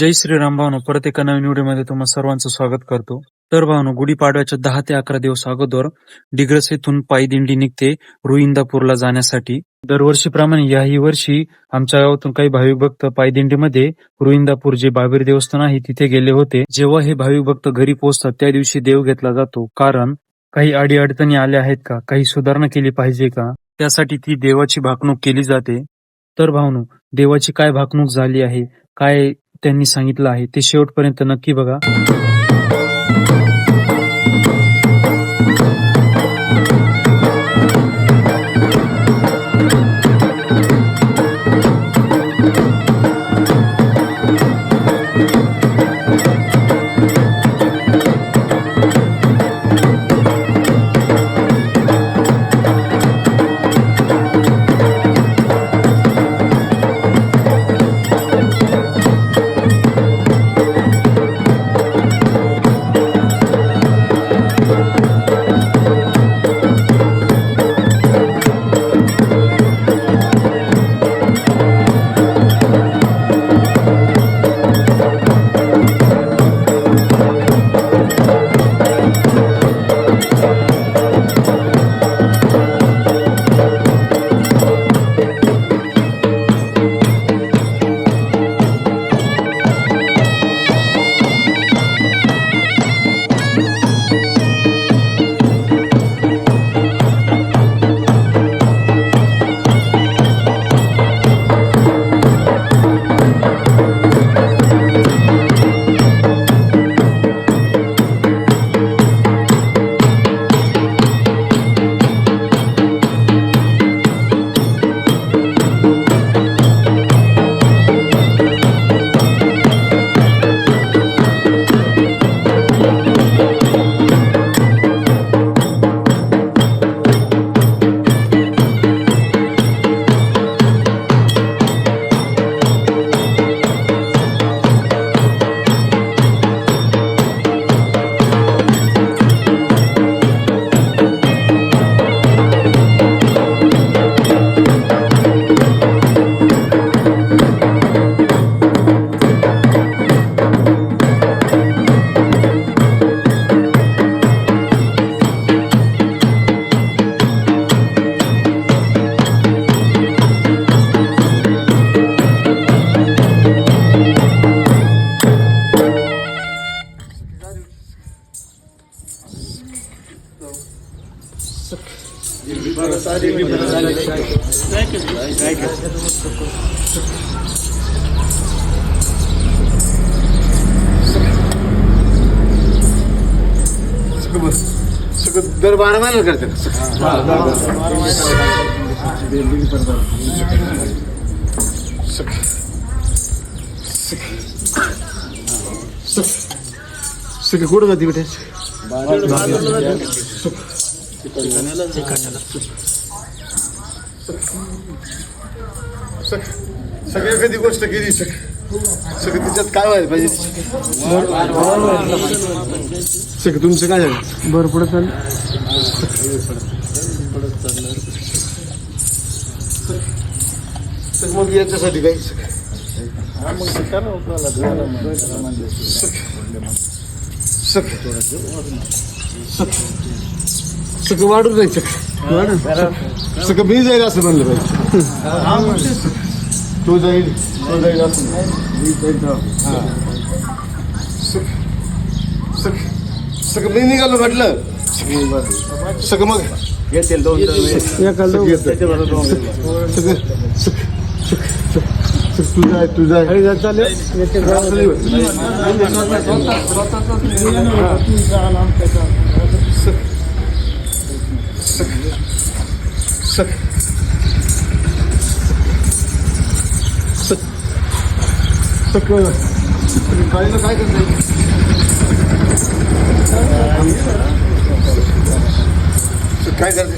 जय श्रीराम भावनो, परत एका नवीन व्हिडिओमध्ये तुम्हा सर्वांचं स्वागत करतो. तर भावनो, गुढीपाडव्याच्या 10 ते 11 दिवस अगोदर डिग्रस येथून पायी दिंडी निघते रुई इंदापूरला जाण्यासाठी. दरवर्षीप्रमाणे याही वर्षी आमच्या गावातून काही भाविक भक्त पायी दिंडीमध्ये रुई इंदापूर जे बाबीर देवस्थान आहे तिथे गेले होते. जेव्हा हे भाविक भक्त घरी पोहोचतात त्या दिवशी देव घेतला जातो, कारण काही अडीअडचणी आल्या आहेत का, काही सुधारणा केली पाहिजे का, त्यासाठी ती देवाची भाकणूक केली जाते. तर भावनो, देवाची काय भाकणूक झाली आहे, काय त्यांनी सांगितलं आहे ते शेवटपर्यंत नक्की बघा. दर 12 महिने करते सगळे कुठं जाते बेटे सगळे कधी गोष्ट केली सगळं तिच्यात काय व्हायला पाहिजे सगळं तुमचं काय झालं बरं पुढे चाललं मग याच्यासाठी काही सगळं वाढून जायचं सगळं मी जाईल असं म्हणलं पाहिजे तो जाईल असं सगळं मी निघालो म्हटलं सगळं मग येतील दोन तुझा काय करता काय करते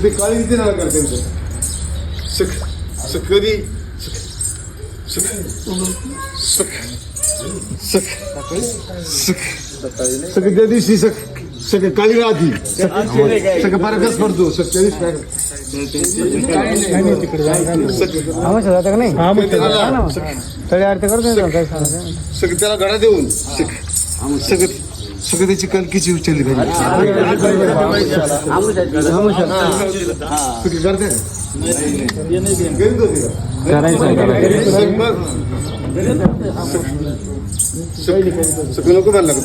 ते काळी किती नाव करते कधी सगळ्या दिवशी सगळं काळी आधी सगळं फरकच पडतो सगळं तळी आरती करतो काय सांगा सगळं त्याला गडा देऊन सगळं त्याची कलकीची उचलली पाहिजे करते सगळं नको म्हणला का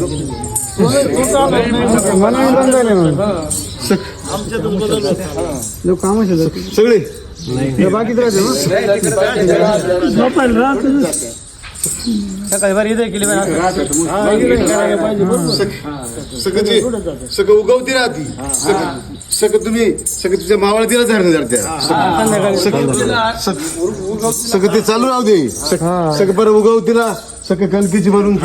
तो काम सगळे बाकी सकाळी बरं इथे केली सगळं उगवती राहती सगळं तुम्ही सगळं तिच्या मावळा तिला झाडणं झाडत्या सगळं ते चालू राहू दे सगळं बरं उगवतीला सगळं कणकीची भरून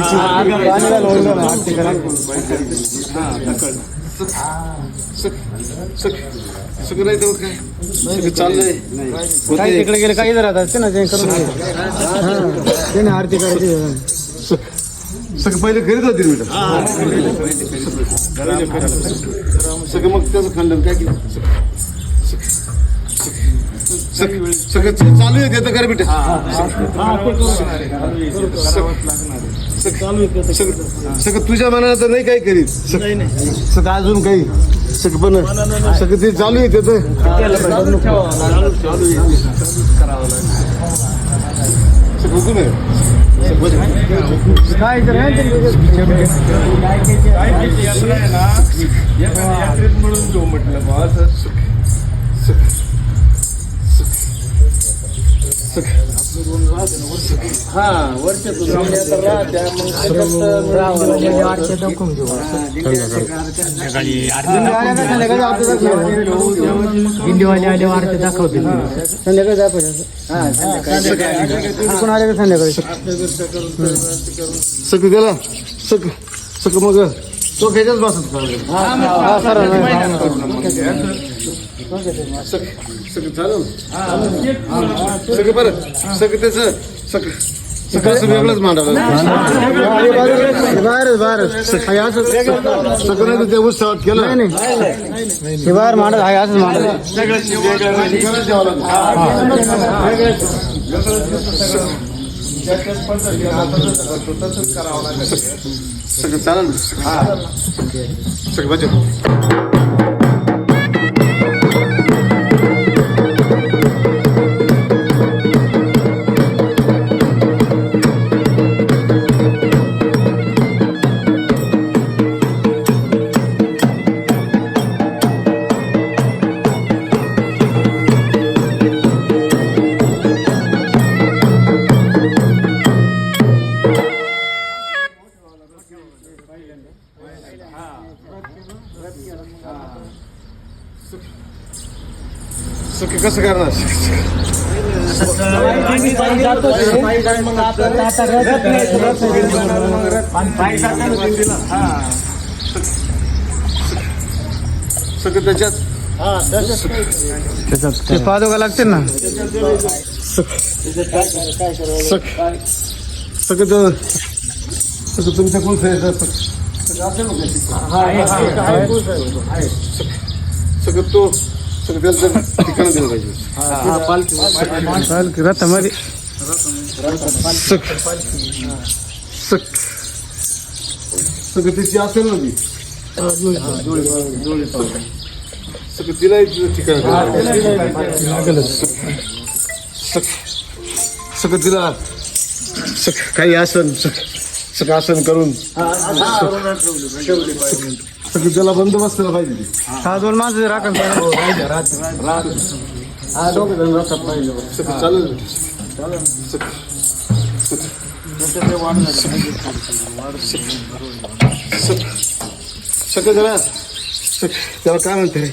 सगळं नाही तर काय सगळं चाललंय काही तिकडे गेले काही राहत असते ना ते करून त्याने आरती करायची सगळं पहिले करीत होते मी सगळं मग त्याचं खंडन काय केलं सगळं चालू आहे ते कर बेटा सगळं तुझ्या मनाला तर नाही काही करीत सगळं अजून काही सगळं पण सगळं ते चालू आहे त्याचं सगळं काय म्हणून जो म्हटलं दिंडीवाले आले आरती दाखवते संध्याकाळी दाखवते कोण आले का संध्याकाळी सगळं गेला सगळं मग तो ह्याच्याच बसत सगळं झालं सगळं बरं सगळं त्याचं सगळं वेगळंच मांडावं सगळं नाही ते उत्सवात केलं हे बाहेर मांडत आहे असंच सगळं चालेल सगळं बचत सगळं कसं करणार सगळं त्याच्यात ते पादुका लागते ना सगळं तुमच्या कोण सगळं तो सगळं त्याला ठिकाण दिलं पाहिजे रथामध्ये सगळं त्याची असेल ना ती सगळं तिला ठिकाण सगळं तिला काही आसन सगळं आसन करून सगळं त्याला बंदोबस्त केला पाहिजे हा दोन माणसं राखण सगळं चालेल सगळं त्याला काय म्हणते रे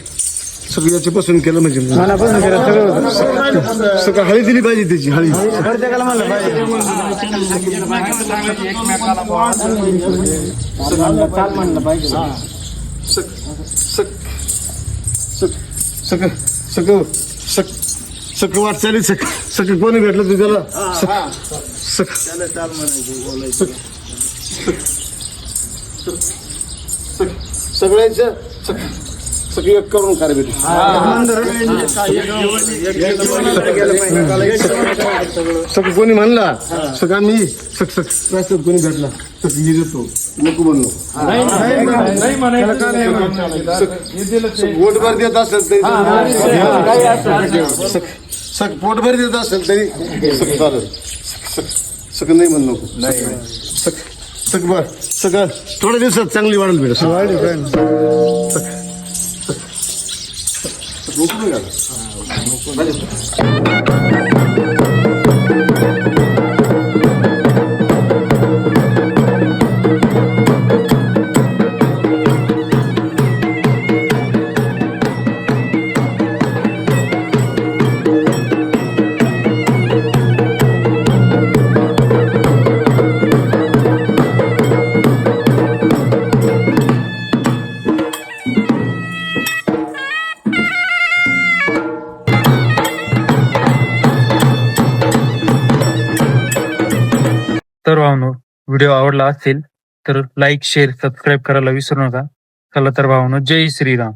सगळं याच्यापासून केलं म्हणजे मनापासून केलं सगळं सगळं हळी दिली पाहिजे त्याची हळी प्रत्येकाला म्हणलं पाहिजे म्हणलं पाहिजे सगळं वाटचाली सगळं कोणी भेटलं तर त्याला सगळ्याच्या सगळी एक करून कार्य भेटू सगळं कोणी म्हणला सगळं मी रस्त्यात कोणी भेटला सगळं मी देतो नको म्हणलो पोटभर देत असेल तरी पोटभर देत असेल तरी सगळं चालेल सगळं नाही म्हणू नको सगळं थोड्या दिवसात चांगली वाढेल भेट तर भावनो व्हिडिओ आवडला असेल तर लाईक शेअर सबस्क्राईब करायला विसरू नका. चला तर भावनो जय श्रीराम.